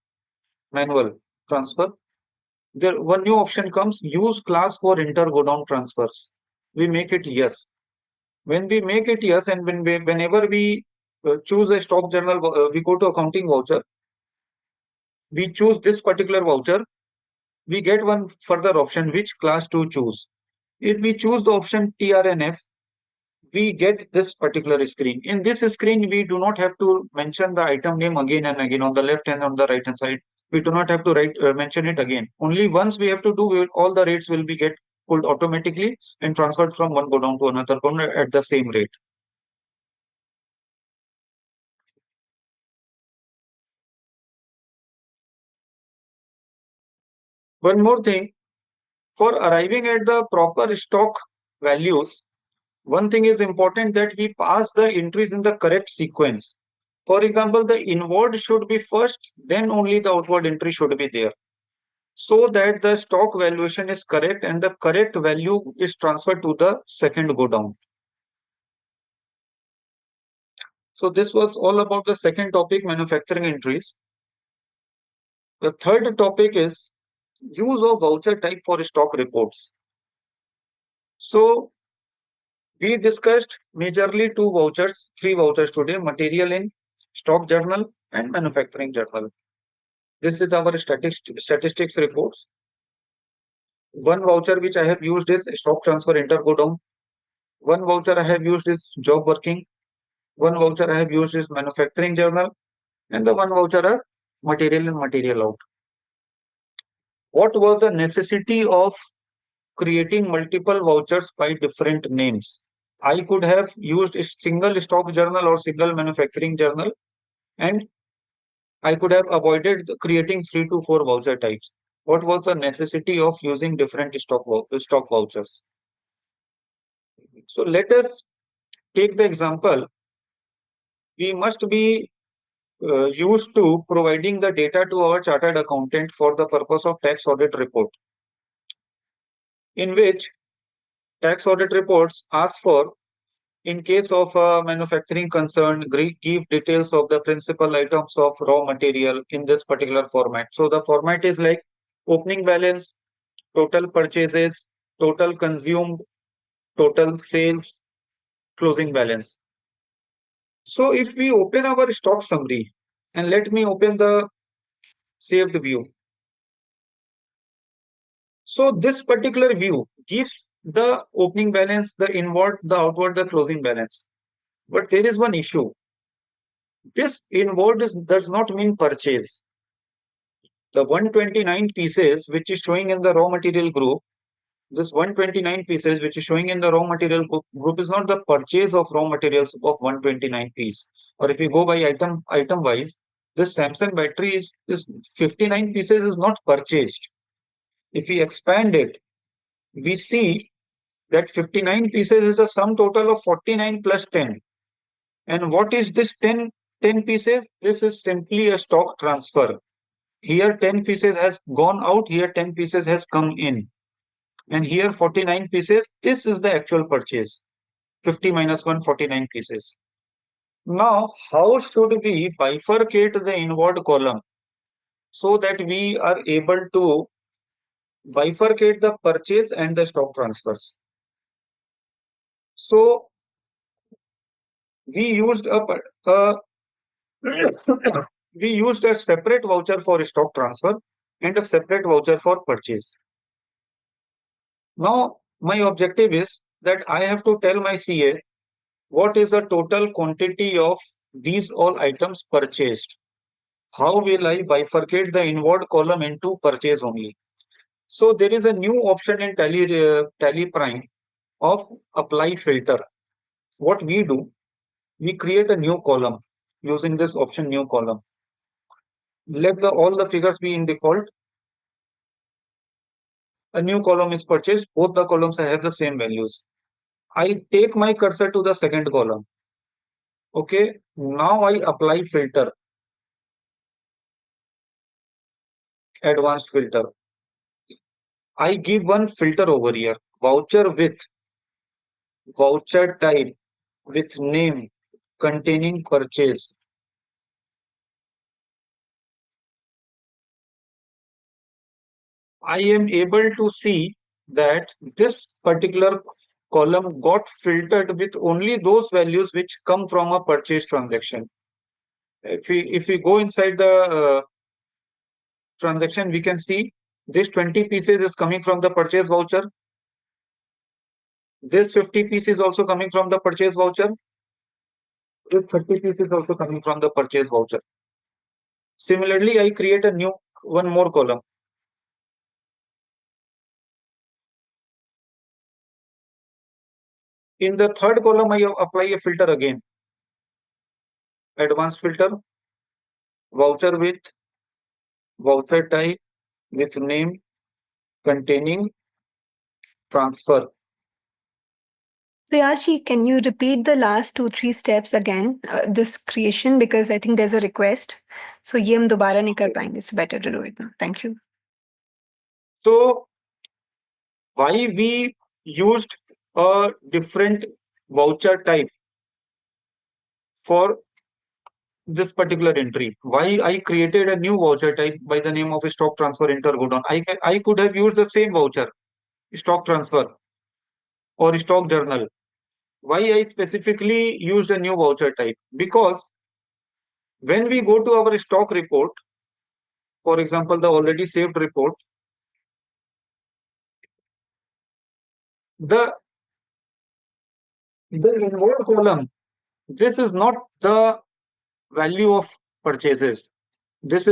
Speaker 2: manual transfer. There one new option comes, use class for inter godown transfers. We make it yes. When we make it yes, and whenever we choose a stock journal, we go to accounting voucher. We choose this particular voucher. We get one further option, which class to choose. If we choose the option TRNF, we get this particular screen. In this screen, we do not have to mention the item name again and again on the left and on the right hand side. We do not have to mention it again. Only once we have to do, all the rates will be get pulled automatically and transferred from one godown to another godown at the same rate. One more thing, for arriving at the proper stock values, one thing is important that we pass the entries in the correct sequence. For example, the inward should be first, then only the outward entry should be there, so that the stock valuation is correct and the correct value is transferred to the second go down. So this was all about the second topic, manufacturing entries. The third topic is use of voucher type for stock reports. So we discussed majorly three vouchers today: material in, stock journal, and manufacturing journal. This is our statistics reports. One voucher which I have used is stock transfer inter go down. One voucher I have used is job working. One voucher I have used is manufacturing journal, and the one voucher are material in, material out. What was the necessity of creating multiple vouchers by different names? I could have used a single stock journal or single manufacturing journal, and I could have avoided creating 3 to 4 voucher types. What was the necessity of using different stock vouchers? So let us take the example. We must be used to providing the data to our chartered accountant for the purpose of tax audit report, in which tax audit reports ask for, in case of a manufacturing concern, give details of the principal items of raw material in this particular format. So the format is like opening balance, total purchases, total consumed, total sales, closing balance. So if we open our stock summary, and let me open the saved view. So this particular view gives the opening balance, the inward, the outward, the closing balance. But there is one issue. This inward does not mean purchase. The 129 pieces which is showing in the raw material group, this 129 pieces which is showing in the raw material group is not the purchase of raw materials of 129 piece. Or if you go by item wise, this Samsung battery is 59 pieces is not purchased. If we expand it, we see that 59 pieces is a sum total of 49 plus 10. And what is this 10 pieces? This is simply a stock transfer. Here 10 pieces has gone out, here 10 pieces has come in. And here 49 pieces, this is the actual purchase. 50 minus 1, 49 pieces. Now, how should we bifurcate the inward column so that we are able to bifurcate the purchase and the stock transfers? So, we used a we used a separate voucher for stock transfer and a separate voucher for purchase. Now, my objective is that I have to tell my CA what is the total quantity of these all items purchased. How will I bifurcate the inward column into purchase only? So there is a new option in TallyPrime of apply filter. What we do, we create a new column using this option new column. Let all the figures be in default. A new column is purchased. Both the columns have the same values. I take my cursor to the second column. Okay, now I apply filter, advanced filter. I give one filter over here, voucher with voucher type with name containing purchase. I am able to see that this particular column got filtered with only those values which come from a purchase transaction. If we go inside the transaction, we can see this 20 pieces is coming from the purchase voucher. This 50 pieces is also coming from the purchase voucher. This 30 pieces is also coming from the purchase voucher. Similarly, I create a new one more column. In the third column, I apply a filter again. Advanced filter, voucher with voucher type with name containing transfer.
Speaker 1: So Yashi, can you repeat the last two, three steps again? This creation, because I think there's a request. So ये हम दोबारा नहीं कर पाएंगे. It's better to do it now. Thank you.
Speaker 2: So why we used a different voucher type for this particular entry? Why I created a new voucher type by the name of stock transfer enter go down? I could have used the same voucher, stock transfer or stock journal. Why I specifically used a new voucher type? Because when we go to our stock report, for example, the already saved report, the inward column, this is not the value of purchases. This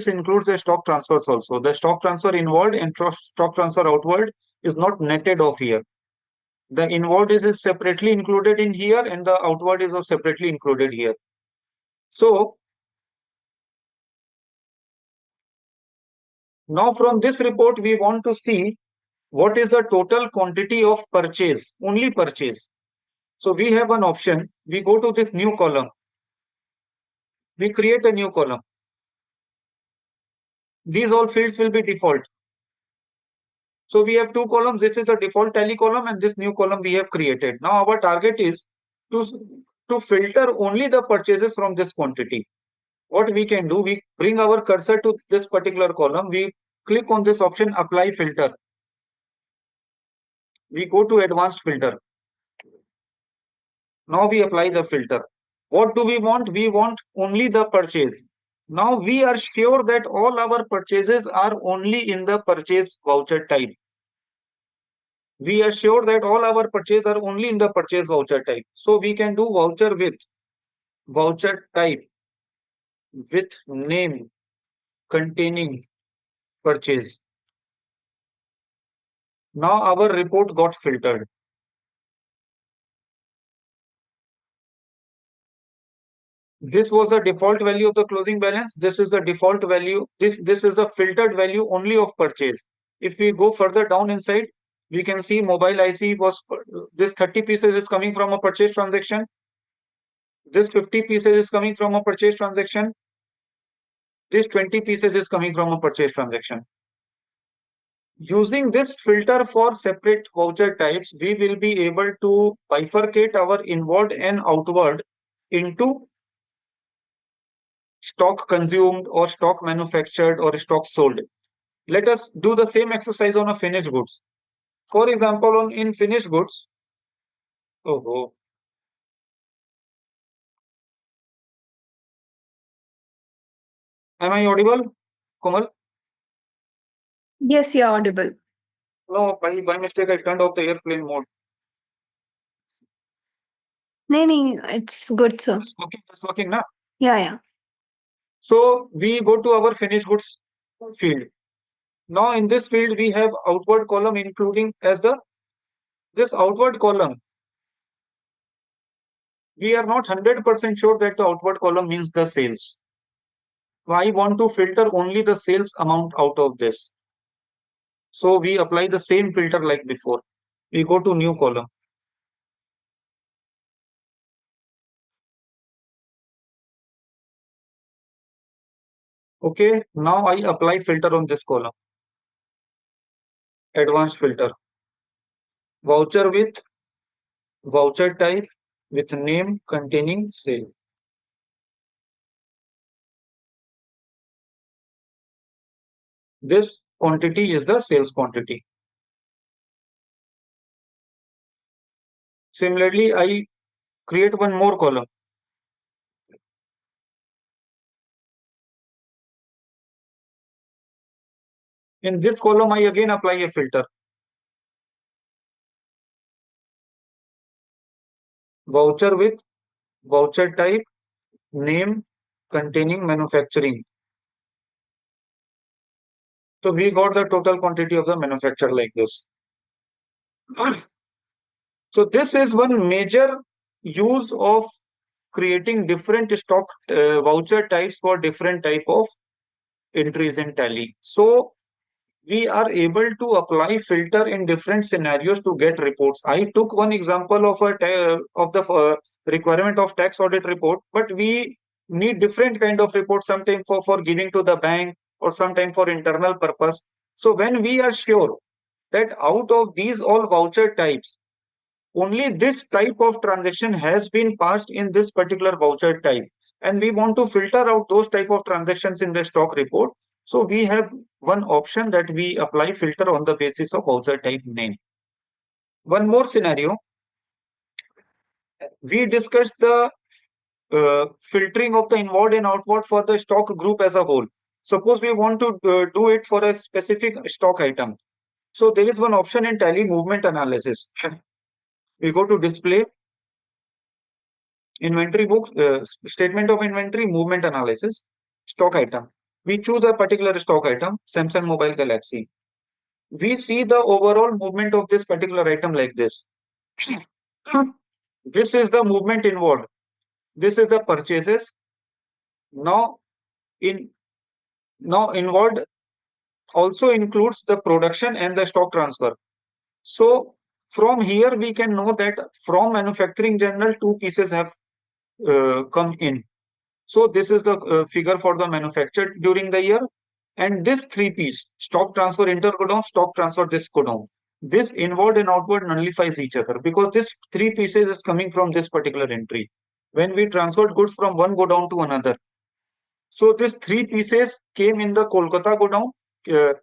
Speaker 2: includes the stock transfers also. The stock transfer inward and stock transfer outward is not netted off here. The inward is separately included in here and the outward is separately included here. So now from this report, we want to see what is the total quantity of purchase, only purchase. So we have an option. We go to this new column. We create a new column. These all fields will be default. So we have two columns. This is the default tally column and this new column we have created. Now our target is to, to filter only the purchases from this quantity. What we can do, we bring our cursor to this particular column. We click on this option, apply filter. We go to advanced filter. Now we apply the filter. What do we want? We want only the purchase. Now we are sure that all our purchases are only in the purchase voucher type. We are sure that all our purchases are only in the purchase voucher type. So we can do voucher with voucher type with name containing purchase. Now our report got filtered. This was the default value of the closing balance. This is the default value. This is the filtered value only of purchase. If we go further down inside, we can see mobile IC was this 30 pieces is coming from a purchase transaction. This 50 pieces is coming from a purchase transaction. This 20 pieces is coming from a purchase transaction. Using this filter for separate voucher types, we will be able to bifurcate our inward and outward into stock consumed or stock manufactured or stock sold. Let us do the same exercise on a finished goods. For example, in finished goods, oh, am I audible, Komal?
Speaker 1: Yes, you're audible.
Speaker 2: No, by mistake I turned off the airplane mode.
Speaker 1: No, it's good, sir.
Speaker 2: It's working now.
Speaker 1: Yeah.
Speaker 2: So we go to our finished goods field. Now in this field we have outward column including as this outward column. We are not 100% sure that the outward column means the sales. I want to filter only the sales amount out of this. So we apply the same filter like before. We go to new column. Okay, now I apply filter on this column. Advanced filter. Voucher with voucher type with name containing sale. This quantity is the sales quantity. Similarly, I create one more column. In this column, I again apply a filter. Voucher with voucher type, name containing manufacturing. So we got the total quantity of the manufacturer like this. So this is one major use of creating different stock voucher types for different type of entries in Tally. So we are able to apply filter in different scenarios to get reports. I took one example of the requirement of tax audit report, but we need different kind of report, sometime for giving to the bank or sometime for internal purpose. So when we are sure that out of these all voucher types, only this type of transaction has been passed in this particular voucher type, and we want to filter out those type of transactions in the stock report, so we have one option that we apply filter on the basis of voucher type name. One more scenario, we discussed the filtering of the inward and outward for the stock group as a whole. Suppose we want to do it for a specific stock item. So there is one option in Tally, movement analysis. We go to display, inventory book, statement of inventory, movement analysis, stock item. We choose a particular stock item, Samsung Mobile Galaxy. We see the overall movement of this particular item like this. This is the movement inward. This is the purchases. Now, in now inward also includes the production and the stock transfer. So from here we can know that from manufacturing journal, two pieces have come in. So this is the figure for the manufactured during the year. And this three piece, stock transfer inter godown, stock transfer this godown. This inward and outward nullifies each other because this three pieces is coming from this particular entry. When we transferred goods from one godown to another. So this three pieces came in the Kolkata godown. Uh,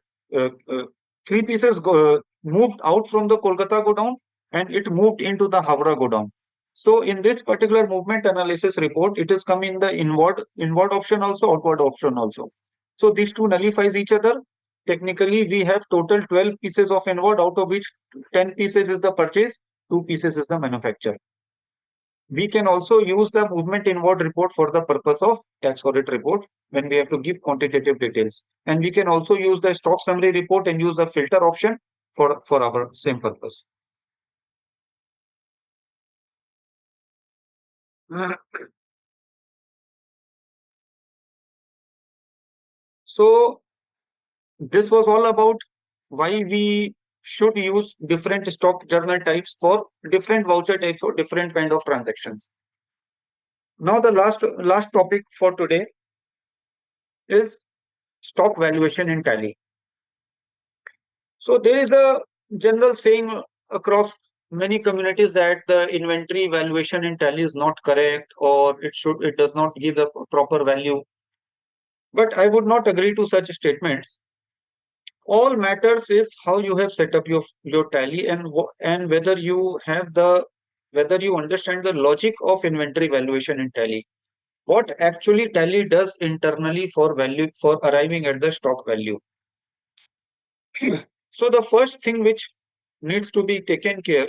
Speaker 2: Three pieces moved out from the Kolkata godown and it moved into the Howrah godown. So in this particular movement analysis report, it is coming in the inward option also, outward option also. So these two nullifies each other. Technically, we have total 12 pieces of inward, out of which 10 pieces is the purchase, 2 pieces is the manufacture. We can also use the movement inward report for the purpose of tax audit report when we have to give quantitative details. And we can also use the stock summary report and use the filter option for our same purpose. So this was all about why we should use different stock journal types for different voucher types for different kind of transactions. Now the last topic for today is stock valuation in Tally. So there is a general saying across many communities that the inventory valuation in Tally is not correct, or it does not give the proper value. But I would not agree to such statements. All matters is how you have set up your Tally, and whether you understand the logic of inventory valuation in Tally. What actually Tally does internally for arriving at the stock value. So the first thing which needs to be taken care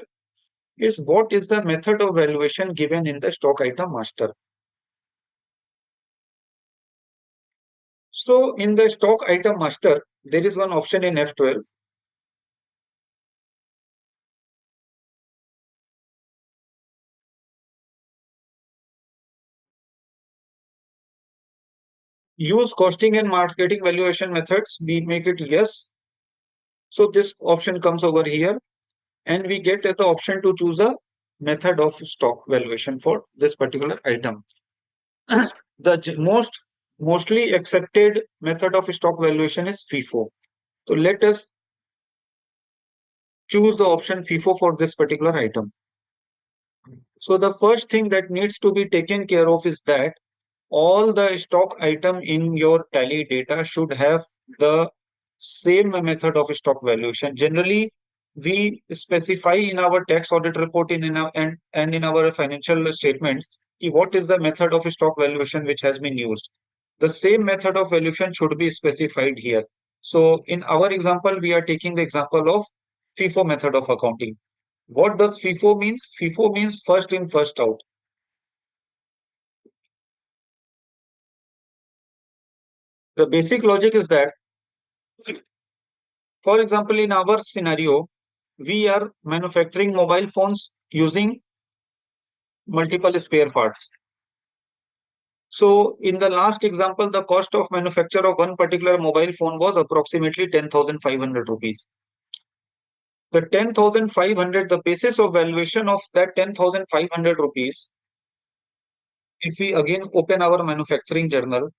Speaker 2: is what is the method of valuation given in the stock item master. So in the stock item master, there is one option in F12. Use costing and marketing valuation methods. We make it yes. So this option comes over here, and we get the option to choose a method of stock valuation for this particular item. The mostly accepted method of stock valuation is FIFO. So let us choose the option FIFO for this particular item. So the first thing that needs to be taken care of is that all the stock item in your Tally data should have the same method of stock valuation. Generally, we specify in our tax audit report and in our financial statements what is the method of stock valuation which has been used. The same method of valuation should be specified here. So in our example, we are taking the example of FIFO method of accounting. What does FIFO means? FIFO means first in, first out. The basic logic is that, for example, in our scenario, we are manufacturing mobile phones using multiple spare parts. So in the last example, the cost of manufacture of one particular mobile phone was approximately 10,500 rupees. The 10,500, the basis of valuation of that 10,500 rupees, if we again open our manufacturing journal,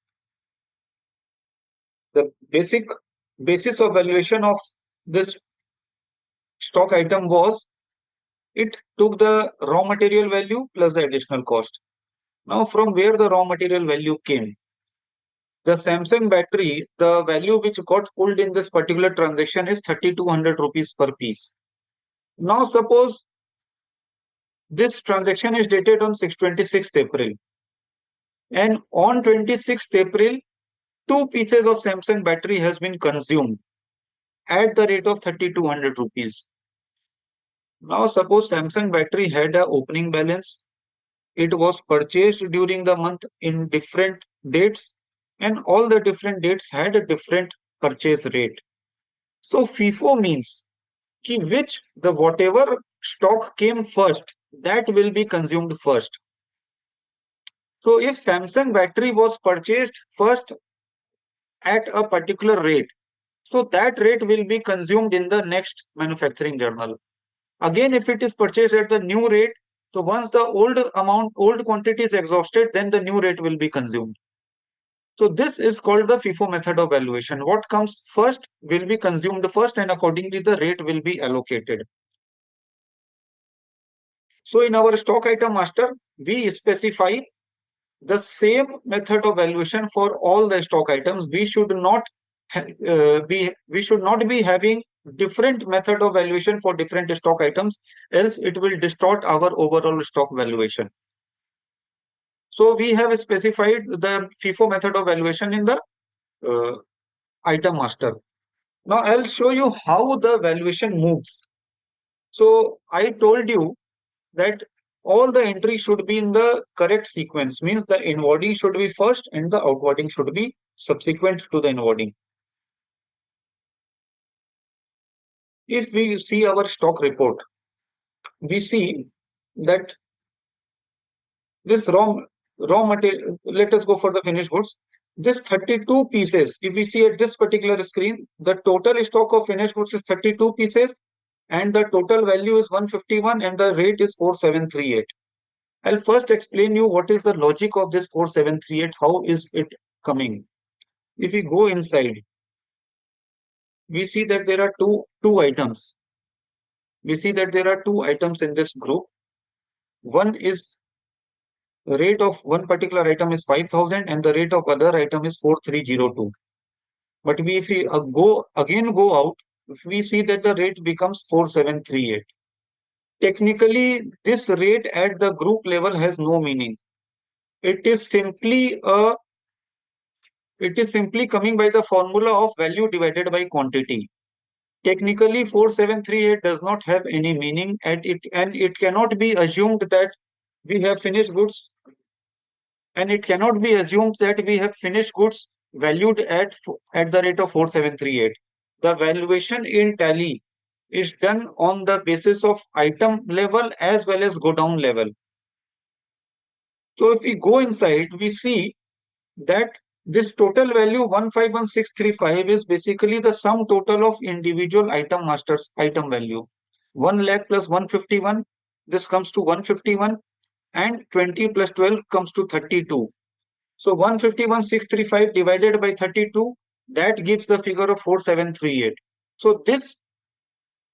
Speaker 2: the basis of valuation of this stock item was, it took the raw material value plus the additional cost. Now, from where the raw material value came? The Samsung battery, the value which got pulled in this particular transaction is 3,200 rupees per piece. Now, suppose this transaction is dated on 26th April, and on 26th April, two pieces of Samsung battery has been consumed at the rate of 3,200 rupees. Now, suppose Samsung battery had a opening balance. It was purchased during the month in different dates, and all the different dates had a different purchase rate. So FIFO means ki which the whatever stock came first, that will be consumed first. So if Samsung battery was purchased first at a particular rate, so that rate will be consumed in the next manufacturing journal. Again, if it is purchased at the new rate, so once the old quantity is exhausted, then the new rate will be consumed. So this is called the FIFO method of valuation. What comes first will be consumed first, and accordingly the rate will be allocated. So in our stock item master, we specify the same method of valuation for all the stock items. We should not be having different method of valuation for different stock items, else it will distort our overall stock valuation. So we have specified the FIFO method of valuation in the item master. Now I'll show you how the valuation moves. So I told you that all the entries should be in the correct sequence, means the inwarding should be first and the outwarding should be subsequent to the inwarding. If we see our stock report, we see that this raw material, let us go for the finished goods. This 32 pieces, if we see at this particular screen, the total stock of finished goods is 32 pieces and the total value is 151 and the rate is 4738. I'll first explain you what is the logic of this 4738, how is it coming. If we go inside, we see that there are two items. We see that there are two items in this group. One is the rate of one particular item is 5,000 and the rate of other item is 4302. But if we go out, if we see that the rate becomes 4738. Technically, this rate at the group level has no meaning. It is simply coming by the formula of value divided by quantity. Technically, 4738 does not have any meaning, and it cannot be assumed that we have finished goods, and it cannot be assumed that we have finished goods valued at the rate of 4738. The valuation in Tally is done on the basis of item level as well as godown level. So if we go inside, we see that this total value 151635 is basically the sum total of individual item masters item value. 1 lakh plus 151, this comes to 151, and 20 plus 12 comes to 32. So 151635 divided by 32, that gives the figure of 4738. So this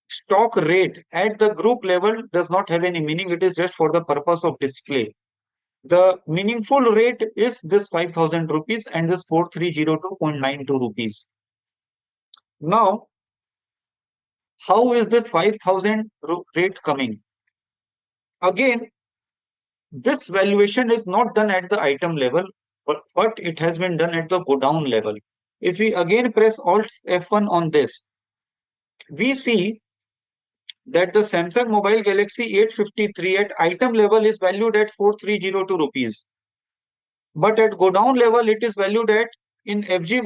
Speaker 2: stock rate at the group level does not have any meaning. It is just for the purpose of display. The meaningful rate is this 5,000 rupees and this 4302.92 rupees. Now, how is this 5,000 rate coming? Again, this valuation is not done at the item level, but it has been done at the godown level. If we again press Alt F1 on this, we see that the Samsung Mobile Galaxy 853 at item level is valued at 4302 rupees. But at godown level, it is valued at, in FG